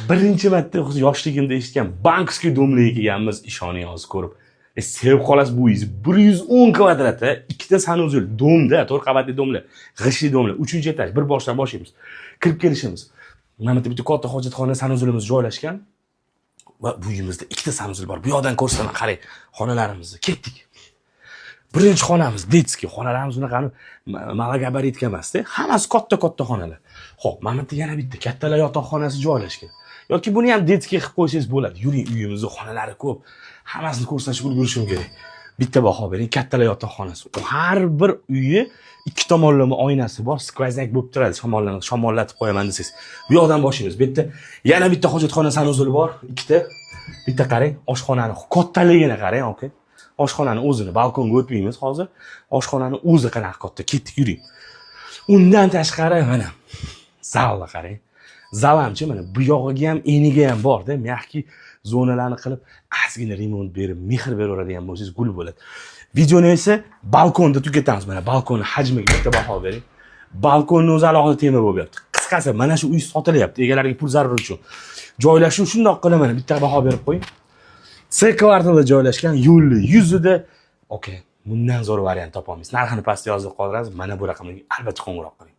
birinchi marta yoshligimda eshitgan bankskiy domlaga kelganmiz, ishoning hozir ko'rib. Sevib qolasiz bu uyingiz 110 kvadrat, ikkita sanuzul, domda, 4 qavatli domla, g'ishli domla, 3-etaj, bir boshdan boshlaymiz. Kirib kelishimiz. Mana bitta katta hojatxona sanuzulimiz joylashgan. Va bu uyimizda ikkita sanuzul bor. Bu yoqdan ko'rsaman, qarang, xonalarimizni. Ketdik. Birinchi xonamiz detskiy, xonalarimiz unaqani malagabaritga emas-da, hammasi katta-katta xonalar. Xo'p, mana bitta yana bitta kattalar yotoqxonasi joylashgan. Yoki buni ham detskiy qilib qo'ysangiz bo'ladi. Yuring, uyimizda xonalari ko'p. Hammasini ko'rsatib ulgurishim kerak. Bitta baho bering, kattalar yotoqxonasi. Har bir uyi ikki tomonlama oynasi bor, skvozyak bo'lib turadi. Shamollatib qo'yaman desangiz. Bu yoqdan boshlaymiz. Bitta yana bitta hojatxona sanuzuli bor, ikkita. Bitta qarang, oshxonani kattaligini qarang, aka. Oshxonani o'zini balkonga o'tmaymiz hozir. Oshxonani o'zi qanaqa katta, ketdik, yuring. Undan tashqari mana zalni qarang. Zalamchi mana bu yog'iga ham, eniga ham bor-da, mehki zonalarni qilib, ozgina remont berib, mehr beraveradigan bo'lsangiz gul bo'ladi. Videoni esa balkonda tugatamiz. Mana balkonning hajmiga bitta baho bering. Balkonning o'zi alohida tema bo'lib yotdi. Qisqasi, mana shu uy sotilyapti, egalariga pul zarur uchun. Joylashuv shundoq qilib mana bitta baho berib qo'ying. C kvartalda joylashgan, yo'lli yuzida, okay, bundan zo'r variant topamiz. Narxini pastga yozib qoldirasiz. Mana bu raqamga albatta qo'ng'iroq qiling.